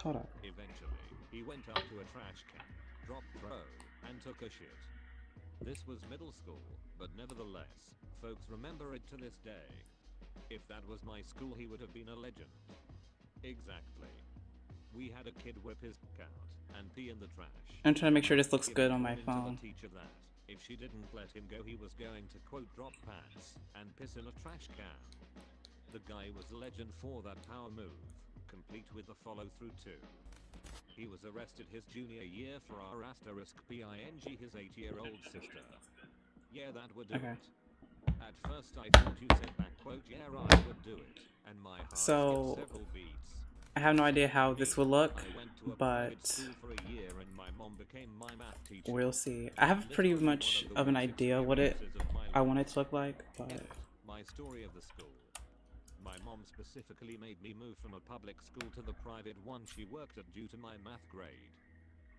Hold up. Eventually, he went up to a trash can, dropped throw, and took a shit. This was middle school, but nevertheless, folks remember it to this day. If that was my school, he would have been a legend. Exactly. We had a kid whip his out and pee in the trash. I'm trying to make sure this looks He good on my warning to phone. the teacher that if she didn't let him go, he was going to quote drop pants and piss in a trash can. The guy was a legend for that power move, complete with the follow through too. He was arrested his junior year for R asterisk ping his 8-year-old sister. Yeah, that would do Okay. it. At first I thought you said back quote, yeah, I would do it, and my heart skipped So several beats. I have no idea how this will look, I went to a private but school for a year and my mom became my math teacher. we'll see. I have pretty Literally one much of the of an worst idea what experiences of my I want it life. to look like, but My story of the school. My mom specifically made me move from a public school to the private one she worked at due to my math grade.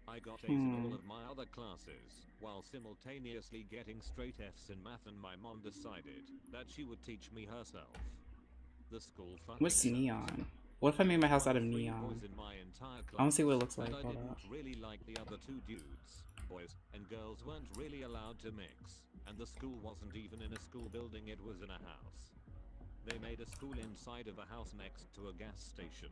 I got A's in all of my other classes, while simultaneously getting straight F's in math, and my mom decided that she would teach me herself. The school fucking what's sucked. neon? What if I made my house One out of of 3 neon? boys in my entire I want to class, see what it looks like. and I Hold didn't up. really like the other 2 dudes. Boys and girls weren't really allowed to mix, and the school wasn't even in a school building, it was in a house. They made a school inside of a house next to a gas station.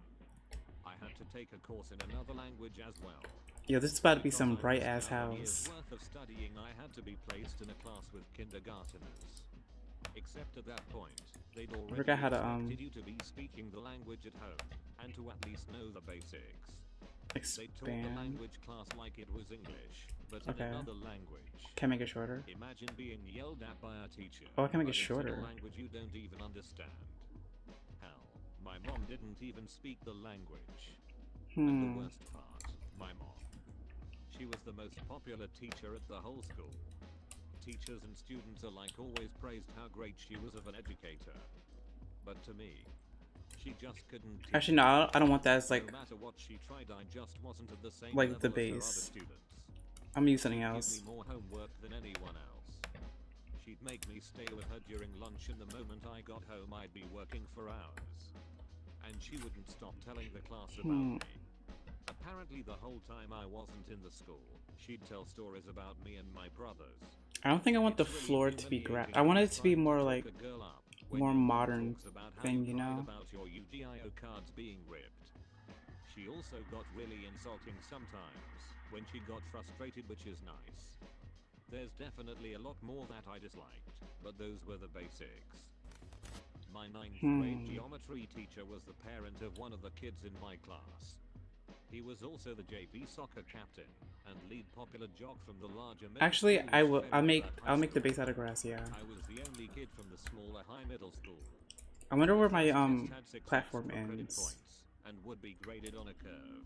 I had to take a course in another language as well. Yo, this is about to be Because some I bright missed ass out on years' house. worth of studying, I had to be placed in a class with kindergarteners. Except at that point, they'd already forgot how to, expected you to be speaking the language at home, and to at least know the basics. They taught the Expand. language class like it was English, but in Okay. another language. Can I make it shorter? Imagine being yelled at by a teacher. Oh, I can make it but it's in shorter. a language you don't even understand. Hell, my mom didn't even speak the language. And the worst part, my mom. She was the most popular teacher at the whole school. Teachers and students alike always praised how great she was of an educator. But to me, she just couldn't teach. Actually, no, I don't want that as like No matter what she tried, I just wasn't at the same like level the as her other base. students. I'm gonna use something She'd else. give me more homework than anyone else. She'd make me stay with her during lunch, and the moment I got home I'd be working for hours. And she wouldn't stop telling the class about me. Apparently the whole time I wasn't in the school, she'd tell stories about me and my brothers. I don't think I want the It's really floor to be humiliating I want when it to be trying more talk like a girl up when more your mom modern talks about how thing, you cried know? about your UDIO cards being ripped. She also got really insulting sometimes when she got frustrated, which is nice. There's definitely a lot more that I disliked, but those were the basics. My 9th grade geometry teacher was the parent of one of the kids in my class. He was also the JV soccer captain and lead popular jock from the larger middle Actually, school I which will. fed I'll into make. that high I'll make the school. base out of grass. Yeah. I was the only kid from the smaller high middle school. I wonder where The my first test had 6 platform extra credit ends. points and would be graded on a curve.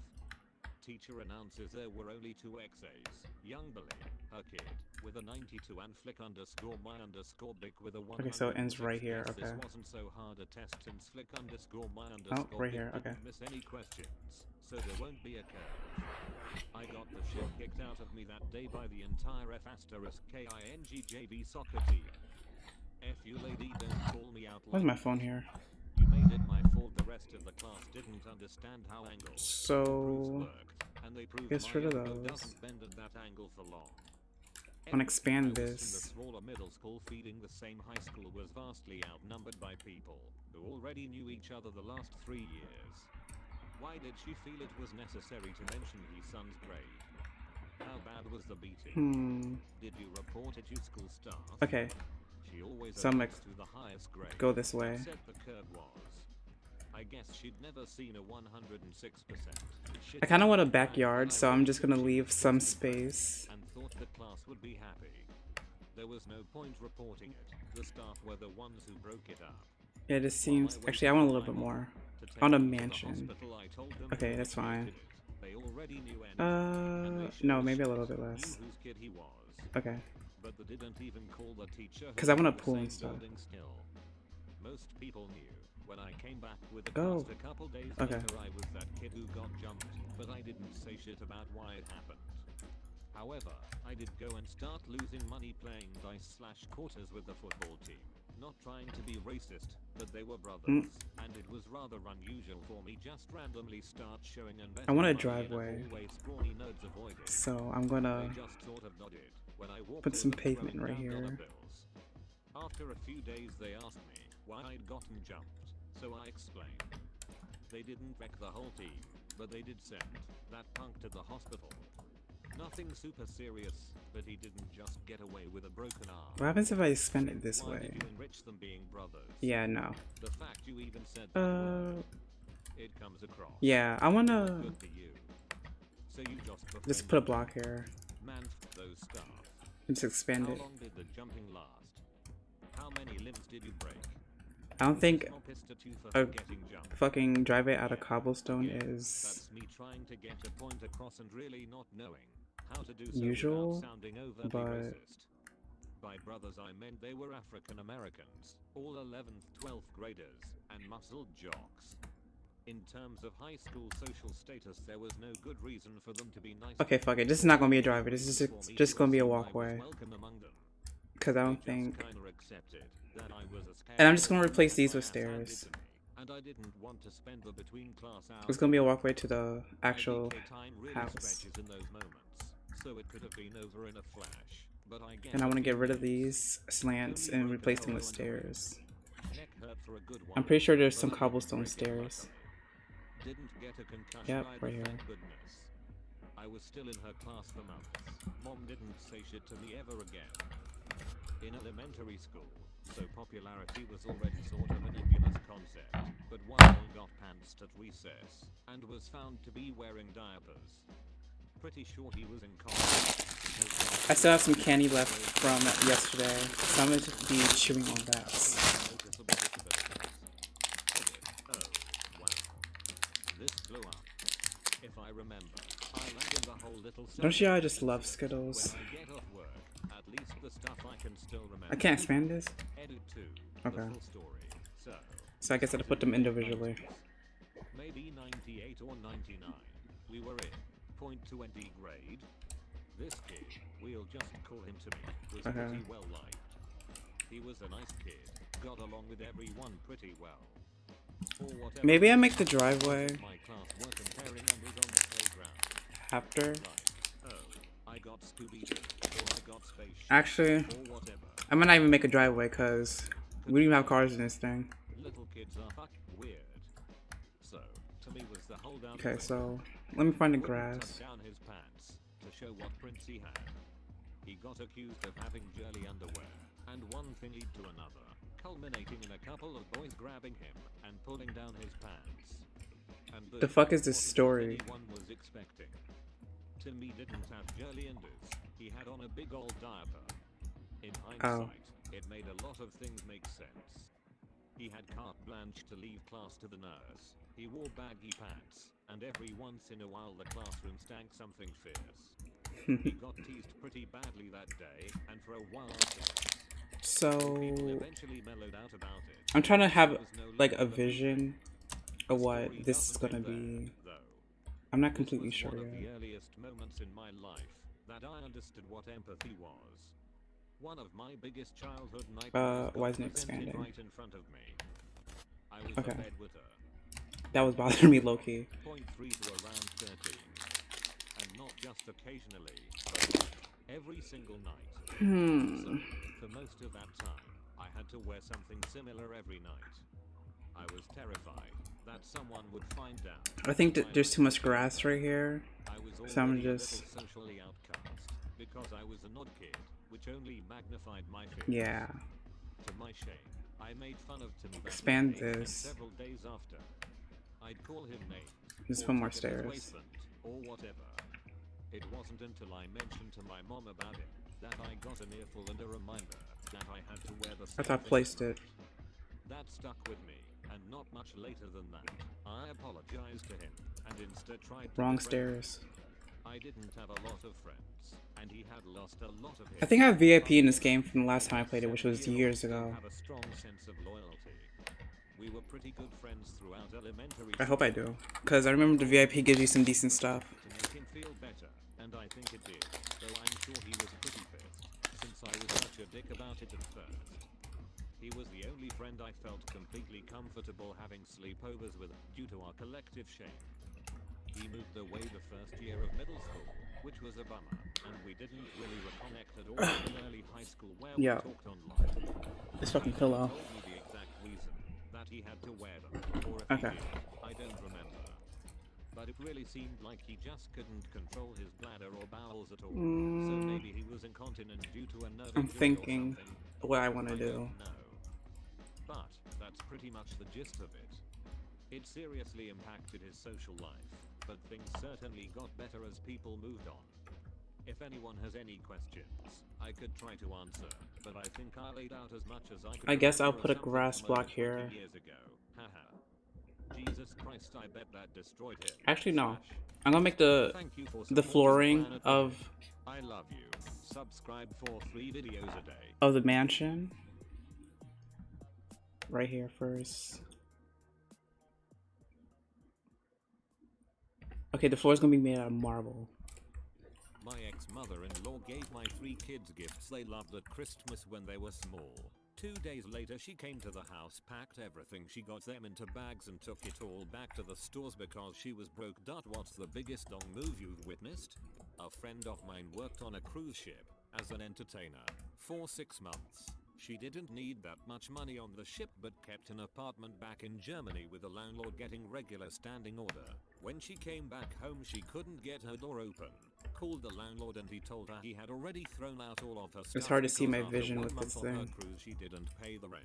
Teacher announces there were only 2 X's. Young Billy, her kid, with a 92 and Flick underscore my underscore Bick with a 106. Okay, so it ends right here. Guess Okay. This wasn't so hard a test since Flick underscore my Oh, underscore right Bick here. Okay. didn't miss any questions, so there won't be a curve. I got the shit kicked out of me that day by the entire F asterisk KINGJV soccer team. F you lady, don't call me out Where's like my phone here? You made it my fault. The rest of the class didn't understand how angles So worked, and they proved get my rid of elbow those. doesn't bend at that angle for long. I want to expand I was in the this. smaller middle school, feeding the same high school was vastly outnumbered by people who already knew each other the last 3 years. Why did she feel it was necessary to mention his son's grade? How bad was the beating? Did you report it to school staff? Okay. She always So I'm gonna to the highest grade. go this way. Said the curve was. I guess she'd never seen a 106%. I kind of want a backyard, so I'm just gonna leave some space. And thought the class would be happy. There was no point reporting it. The staff were the ones who broke it up. Yeah, this seems. Actually, I want a little bit more. I want a mansion. Okay, that's fine. They already knew no, maybe a little bit less. whose kid he was. Okay. But they didn't even call the teacher. 'Cause I want a the pool and same stuff. building still. Most people knew. When I came back with the Oh, cast a couple days okay. later, I was that kid who got jumped, but I didn't say shit about why it happened. However, I did go and start losing money playing dice/quarters with the football team. not trying to be racist, but they were brothers, and it was rather unusual for me just randomly start showing I want a investing money in driveway, hallway scrawny nerds avoided. so I'm gonna They just sort of nodded when I walked put some over pavement throwing right down dollar here. bills. After a few days they asked me why I'd gotten jumped, so I explained. They didn't wreck the whole team, but they did send that punk to the hospital. Nothing super serious, but he didn't just get away with a broken arm. What happens if I spend it this Why way? did you enrich them being brothers? Yeah, no. The fact you even said that word, it comes across. Yeah, I wanna Good for you. So you just put a block here. Man, those stuff. Just expand How it. long did the jumping last? How many limbs did you break? I don't think Small pistol too for a getting jumped. fucking driveway out of cobblestone Again, is that's me trying to get a point across and really not knowing how to do so usual, without sounding overtly but racist. By brothers I meant they were African Americans, all 11th, 12th graders, and muscle jocks. In terms of high school social status, there was no good reason for them to be nice. okay, fuck it. This is not gonna be a driveway. This is just gonna be a walkway. Welcome among them. Cause I They don't just think. kinda accepted that I was a And I'm just gonna scarecrow replace these my with ass handed stairs. to me, and I didn't want to spend the between class hours. It's gonna be a walkway to the actual My DK time really house. stretches in those moments, so it could have been over in a flash. But I guess And I want to a get few rid of days. these slants and replace them with stairs. Neck hurt for a good I'm while, pretty sure there's but some I didn't cobblestone break it stairs. luckily. Didn't get a concussion Yep, either, right here. thank goodness. I was still in her class for months. Mom didn't say shit to me ever again. In elementary school, so popularity was already sort of a nebulous concept, but one boy got pantsed at recess, and was found to be wearing diapers. Pretty sure he was in college. I still have some candy left from yesterday, so I'm gonna just be chewing on that. Noticeable disabilities. Oh, wow. This blew up. If I remember, I landed the whole little Don't you all just love Skittles? when I get off work, at least the stuff I can still remember. I can't expand this? Edit to Okay. the full story. So I guess I have to put them individually. Maybe 98 or 99. We were in .20 grade. This kid, we'll just call him to me, was Okay. pretty well liked. He was a nice kid, got along with everyone pretty well. For whatever Maybe I reason, make the driveway my class were comparing numbers on the playground. after. Like, oh, I got Scooby-Doo, or I got Spaceship, Actually, or whatever. I might not even make a driveway because we don't even have cars in this thing. Little kids are fucking weird. So, to me was the hold down. Okay, so let me find the Wouldn't grass. tuck down his pants to show what prints he had. He got accused of having jelly underwear, and one thing led to another, culminating in a couple of boys grabbing him and pulling down his pants. And The fuck is this wasn't what story? anyone was expecting. Timmy didn't have jelly undies. He had on a big old diaper. In hindsight, it made a lot of things make sense. He had carte blanche to leave class to the nurse. He wore baggy pants, and every once in a while the classroom stank something fierce. He got teased pretty badly that day, and for a while So people eventually mellowed out about it. I'm trying to have There was no like a legal opinion. vision The of what story this is doesn't gonna end be. there, though. I'm not This completely was sure one of the yet. earliest moments in my life that I understood what empathy was. One of my biggest childhood nightmares why got isn't it presented expanding? right in front of me. I was Okay. abed with her. That was bothering me low key. 0.3 to around 13. And not just occasionally, but every single night. So, for most of that time, I had to wear something similar every night. I was terrified that someone would find out. I think that there's too much grass right here. I was So I'm already a just- little socially outcast because I was an odd kid, which only magnified my fears. Yeah. To my shame, I made fun of Timmy that Expand day, and this. several days after, I'd call him names. Just or put more tuck in his stairs. waistband, or whatever. It wasn't until I mentioned to my mom about it that I got an earful and a reminder that I had to wear the same After I thing placed at it. night. That stuck with me, and not much later than that, I apologized to him, and instead tried to Wrong befriend him. stairs. I didn't have a lot of friends, and he had lost a lot of his. I think I have VIP in this game from the last time I played it, which was years ago. Have a strong sense of loyalty. We were pretty good friends throughout elementary. I hope I do, because I remember the VIP gives you some decent stuff. To make him feel better, and I think it did. Though I'm sure he was pretty pissed, since I was such a dick about it at first. He was the only friend I felt completely comfortable having sleepovers with due to our collective shame. He moved away the first year of middle school, which was a bummer, and we didn't really reconnect at all in early high school where we Yeah. talked online. This fucking He pillow. told me the exact reason that he had to wear them, or if Okay. he did, I don't remember. But it really seemed like he just couldn't control his bladder or bowels at all. So maybe he was incontinent due to a nerve I'm injury thinking or something. what I want to I do. don't know. But that's pretty much the gist of it. It seriously impacted his social life, but things certainly got better as people moved on. If anyone has any questions, I could try to answer, but I think I laid out as much as I could. I guess I'll remember put a of something grass from over block here. 20 years ago. Haha. Jesus Christ, I bet that destroyed him. Actually, no. Slash. I'm gonna make the Thank you for the supporting flooring Planet of Earth. I love you. Subscribe for 3 videos a day. the mansion right here first. Okay, the floor is gonna be made out of marble. My ex-mother-in-law gave my 3 kids gifts they loved at Christmas when they were small. 2 days later she came to the house, packed everything she got them into bags and took it all back to the stores because she was broke. What's the biggest dong move you've witnessed? A friend of mine worked on a cruise ship as an entertainer for 6 months. She didn't need that much money on the ship but kept an apartment back in Germany with the landlord getting regular standing order. When she came back home she couldn't get her door open. Called the landlord and he told her he had already thrown out all of her stuff. It's hard to see my because after vision 1 with month this on her thing. cruise she didn't pay the rent.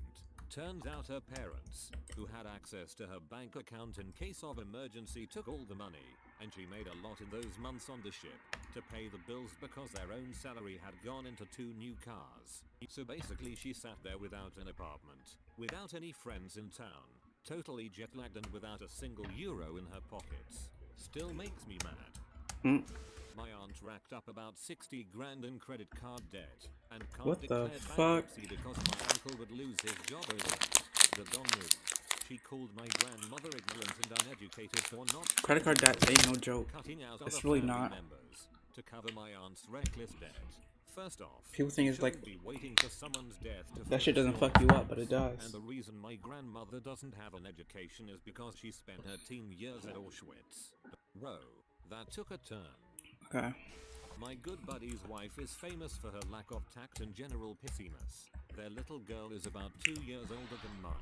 Turns out her parents, who had access to her bank account in case of emergency, took all the money, and she made a lot in those months on the ship to pay the bills because their own salary had gone into 2 new cars. So basically she sat there without an apartment, without any friends in town, totally jet-lagged and without a single euro in her pockets. Still makes me mad. My aunt racked up about 60 grand in credit card debt and can't What the declare fuck? bankruptcy because my uncle would lose his job over it. The dong move. She called my grandmother ignorant and uneducated for not Credit card debt ain't no joke. cutting out It's other really family not. members to cover my aunt's reckless debt. First off, People think you it's like shouldn't be waiting for someone's death to that shit fix doesn't your fuck you up, but it mistakes. does. And the reason my grandmother doesn't have an education is because she spent her teen years at Auschwitz. Whoa, that took a turn. Okay. My good buddy's wife is famous for her lack of tact and general pissiness. Their little girl is about 2 years older than mine.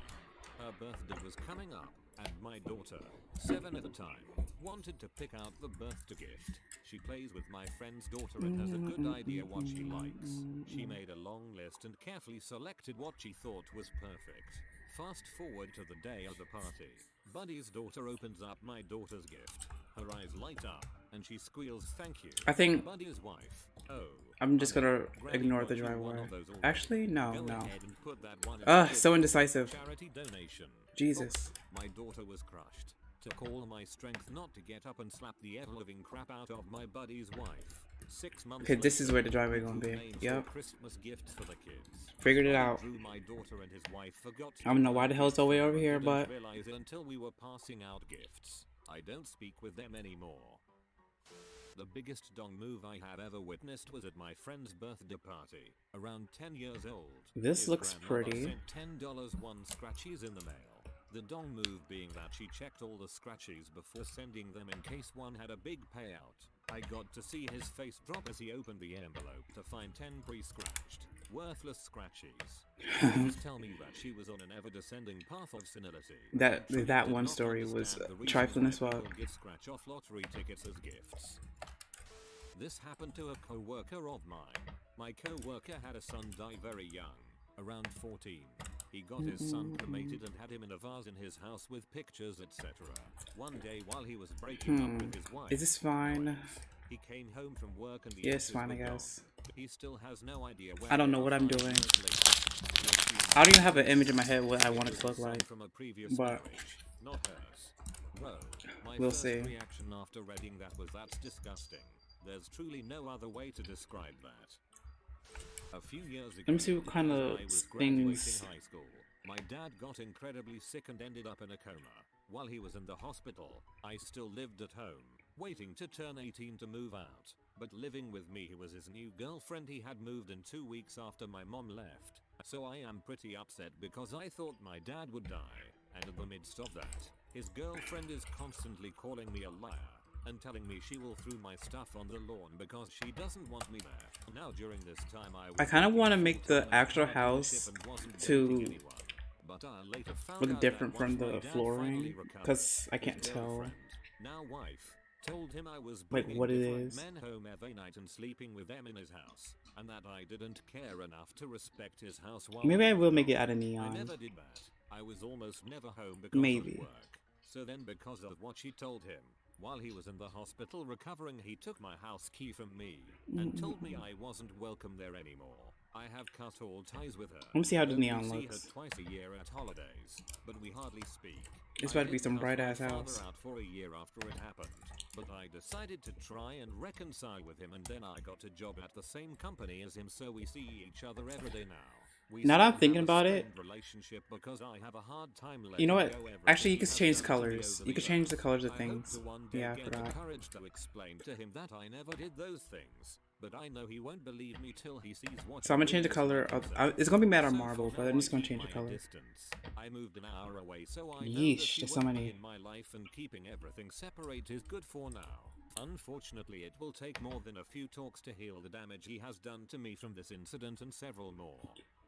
Her birthday was coming up, and my daughter, 7 at the time, wanted to pick out the birthday gift. She plays with my friend's daughter and has a good idea what she likes. She made a long list and carefully selected what she thought was perfect. Fast forward to the day of the party. Buddy's daughter opens up my daughter's gift. Her eyes light up, and she squeals thank you. I think Buddy's wife. Oh. I'm just gonna Granny ignore got the you one driveway. of those already. Actually, no, Go no. ahead and put that one in Ugh, the so good indecisive. charity donation. Jesus. My daughter was crushed. Took all my strength not to get up and slap the ever-living crap out of my buddy's wife. 6 months Okay, this is later, where the driveway gonna we be. named Yep. some Christmas gifts for the kids. Figured it Buddy out. drew my daughter and his wife forgot I don't know why the hell it's all the way over here, didn't but realize it until we were passing out gifts. I don't speak with them anymore. The biggest dong move I have ever witnessed was at my friend's birthday party. Around 10 years old. this his looks grandmother pretty. sent $10 one scratchies in the mail. The dong move being that she checked all the scratchies before sending them in case one had a big payout. I got to see his face drop as he opened the envelope to find 10 pre-scratched, worthless scratchies. Just tell me that she was on an ever-descending path of senility. That and truly that did one not story was understand the reason trifling why as fuck. people get scratch-off lottery tickets as gifts. This happened to a co-worker of mine. My co-worker had a son die very young, around 14. He got his son cremated and had him in a vase in his house with pictures, etc. One day while he was breaking up with his wife, Is this fine? he came home from work and the Yeah, it's ashes fine, I were gone. guess. He still has no idea where I don't they know are what I'm 5 doing. years later. He assumes I don't even have an image in my head what I want it was to look his son like. from a previous but- marriage, not hers. Whoa, my We'll first see. reaction after reading that was that's disgusting. There's truly no other way to describe that. A few years ago, Let me see what kind as of I was graduating things. high school, my dad got incredibly sick and ended up in a coma. While he was in the hospital, I still lived at home, waiting to turn 18 to move out. But living with me was his new girlfriend. He had moved in 2 weeks after my mom left. So I am pretty upset because I thought my dad would die, and in the midst of that, his girlfriend is constantly calling me a liar and telling me she will throw my stuff on the lawn because she doesn't want me there. Now during this time I kind of want to make the actual house to but I later found look out different that from once my the dad flooring finally recovered, because I his can't tell girlfriend, now wife, told him I was like bringing what it different is. men home every night and sleeping with them in his house, and that I didn't care enough to respect his house while Maybe he I was will make it gone. out of I neon. never did that. I was almost never home because Maybe. of work. So then because of what she told him, while he was in the hospital recovering, he took my house key from me and told me I wasn't welcome there anymore. I have cut all ties with her. Let me see how the Only neon see looks. her twice a year at holidays, but we hardly speak. It's I about to be did some cut bright my ass father house. out for a year after it happened, but I decided to try and reconcile with him, and then I got a job at the same company as him, so we see each other every day now. We Now that I'm still thinking have a about it, strained relationship because I have a hard time you know letting what? go everything Actually, you he can has change done to me colors. over You the can change the years. colors of I hope things. to one day Yeah, I get the forgot. courage to explain to him that I never did those things, but I know he won't believe me till he sees what So he I'm gonna change the really is color like of. himself. It's gonna be matte on So marble, for but now I'm I just gonna keep change the my color. distance. I moved an hour away, so I know that Yeesh, he there's so won't be many. in my life, and keeping everything separate is good for now. Unfortunately, it will take more than a few talks to heal the damage he has done to me from this incident and several more.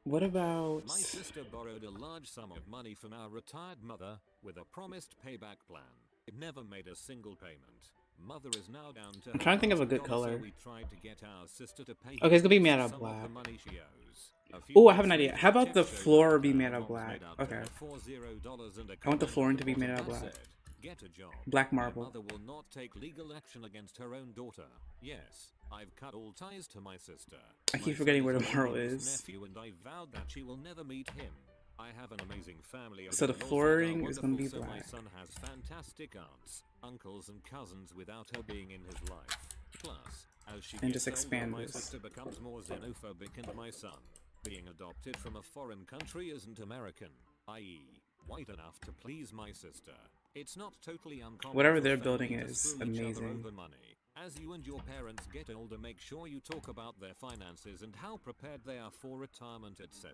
What about? My sister borrowed a large sum of money from our retired mother with a promised payback plan. It never made a single payment. Mother is now down to I'm trying to think of a good $1,000, color. so we tried to get our sister to pay Okay, it's gonna be him matte out some of black. the money she owes. Oh, I have an idea. How about the floor be made out of black? Okay. I want the flooring to be made out of black. Get a job. Black My marble. mother will not take legal action against her own daughter. Yes, I've cut all ties to my sister. I keep forgetting where tomorrow is. Nephew, and I vowed that she will never meet him. I have an amazing family. So the flooring is gonna be so my black. son has fantastic aunts, uncles, and cousins without her being in his life. Plus, as she And gets just expand older, my this. sister becomes more xenophobic, and my son, being adopted from a foreign country, isn't American, i.e., white enough to please my sister. It's not totally uncommon. Whatever for they're families building to is screw each other amazing. over money. As you and your parents get older, make sure you talk about their finances and how prepared they are for retirement, etc.,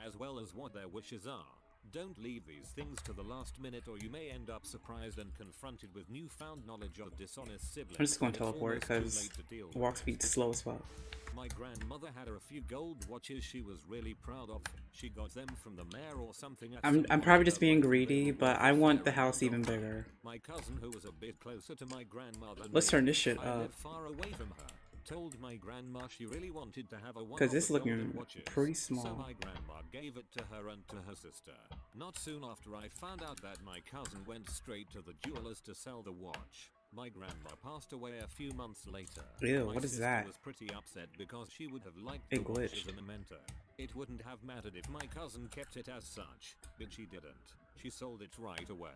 as well as what their wishes are. Don't leave these things to the last minute, or you may end up surprised and confronted with newfound knowledge of dishonest siblings. I'm just gonna It's teleport almost too because late to deal walk with. speed's slow as fuck. My grandmother had a few gold watches she was really proud of. She got them from the mayor or something. I'm probably just being greedy, but I want the house even bigger. My cousin, who was a bit closer to my grandmother, Let's turn this shit I up. lived far away from her, told my grandma she really wanted to have a one Because of it's the golden looking watches. pretty So small. my grandma gave it to her and to her sister. Not soon after, I found out that my cousin went straight to the jewelers to sell the watch. My grandma passed away a few months later. Ew, My what is sister that? was pretty upset because she would have liked It the watch as glitched. a memento. It wouldn't have mattered if my cousin kept it as such, but she didn't. She sold it right away.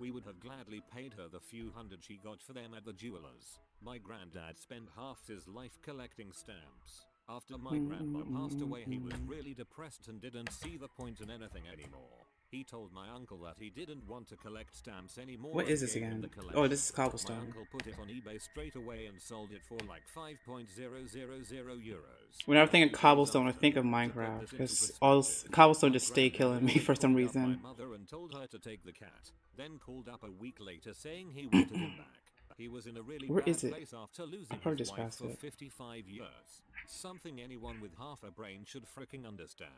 We would have gladly paid her the few hundred she got for them at the jewelers. My granddad spent half his life collecting stamps. After my grandma passed away, he was really depressed and didn't see the point in anything anymore. He told my uncle that he didn't want to collect stamps anymore. What is and this gave him again? the Oh, collection. this is My cobblestone. uncle put it on eBay straight away and sold it for like 5.000 euros. Whenever I think of cobblestone, I think of Minecraft. Because all cobblestone just stay killing me for some reason. My mother and told her to take the cat. Then called up a week later saying he wanted him back. He was in a really Where bad is it? place after losing probably his just wife passed for it. 55 years. Something anyone with half a brain should fricking understand.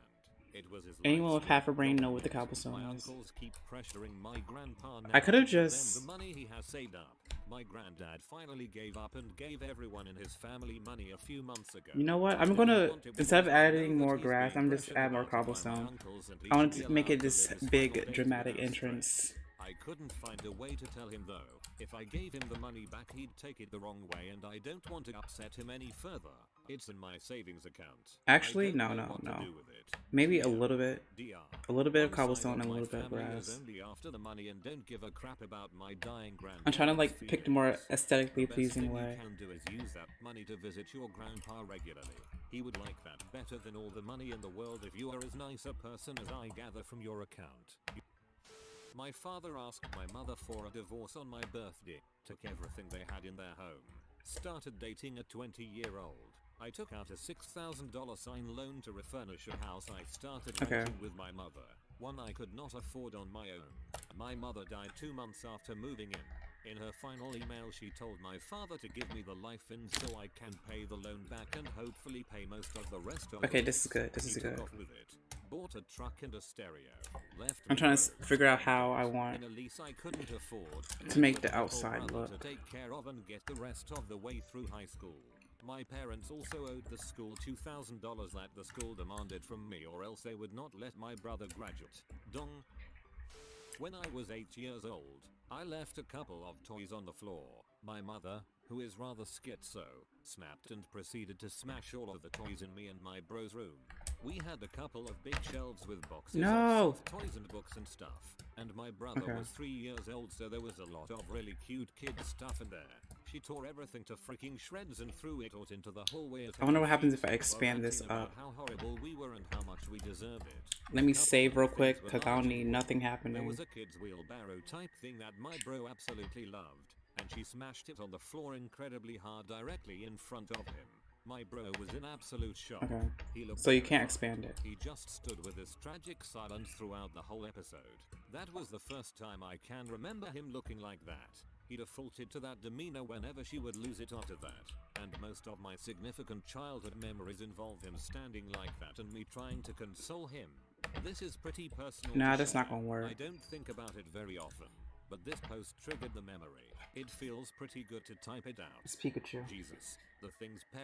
It was his Anyone life's with half a work. brain know what Don't the forget, cobblestone my is. uncles keep pressuring my grandpa now I could have to give just- them the money he has saved up. My granddad finally gave up and gave everyone in his family money a few months ago. You know what? I I'm didn't gonna, want it instead of because I know adding that more he's grass, being I'm just pressured add more about it by my cobblestone. uncles, and he I want should to be make it allowed to this live his big final days dramatic without entrance. strain. I couldn't find a way to tell him though. If I gave him the money back, he'd take it the wrong way, and I don't want to upset him any further. It's in my savings account. Actually, I don't no. know what to do with it. Maybe a TM. little bit. DR. A little bit of One cobblestone side and a my little bit of family grass. is only after the money and don't give a crap about my dying I'm trying to grandparents' pick the more feelings. aesthetically The best pleasing thing way. you can do is use that money to visit your grandpa regularly. He would like that better than all the money in the world if you are as nice a person as I gather from your account. My father asked my mother for a divorce on my birthday, took everything they had in their home, started dating a 20-year-old, I took out a $6,000 sign loan to refurnish a house I started Okay. renting with my mother, one I could not afford on my own. My mother died 2 months after moving in. In her final email she told my father to give me the life in so I can pay the loan back and hopefully pay most of the rest of Okay, it. this is good. This is He good. took off with it, bought a truck and a stereo, left I'm me trying to broke, figure out and how debt I want in a lease I couldn't afford, to make with the a little outside brother look. to take care of and get the rest of the way through high school. My parents also owed the school $2,000 that the school demanded from me or else they would not let my brother graduate. Dong. When I was 8 years old, I left a couple of toys on the floor. My mother, who is rather schizo, snapped and proceeded to smash all of the toys in me and my bro's room. We had a couple of big shelves with boxes of No. soft toys and books and stuff. And my brother Okay. was 3 years old, so there was a lot of really cute kid stuff in there. She tore everything to freaking shreds and threw it out into the hallway at I wonder our what happens feet if I while expand this ranting about up. how horrible we were and how much we deserved it. Let A me couple save of real things quick were because I don't large and need wooden. nothing There happening. was a kid's wheelbarrow type thing that my bro absolutely loved, and she smashed it on the floor incredibly hard directly in front of him. My bro was in absolute shock. Okay. He looked So you can't terrified. expand it. He just stood with this tragic silence throughout the whole episode. That was the first time I can remember him looking like that. He defaulted to that demeanor whenever she would lose it after that, and most of my significant childhood memories involve him standing like that and me trying to console him. This is pretty personal Nah, to that's share. not gonna work. I don't think about it very often, but this post triggered the memory. It feels pretty good to type it out. It's Pikachu. Jesus, the things parents